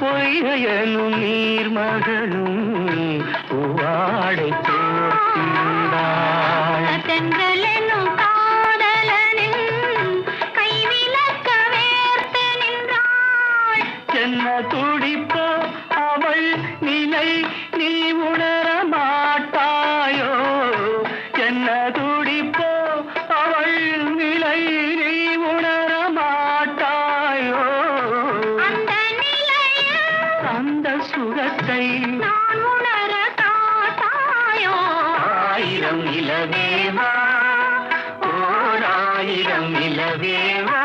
பொய்கையனும் நீர்மகளும் பூவாடை போர்த்திருந்தாள். தென்றலெனும் காதலனின் கைவிலக்க வேர்த்து நின்றாள். என்ன துடிப்போ அவள் நிலை நீ உணர மாட்டாயோ? என்ன துடிப்போ அவள் நிலை நீ உணர மாட்டாயோ? அந்த நிலையில் அந்த சுகத்தை நான் உணர காட்டாயோ? ஆயிரம் இலவேவா, ஓர் ஆயிரம் இலவேவா.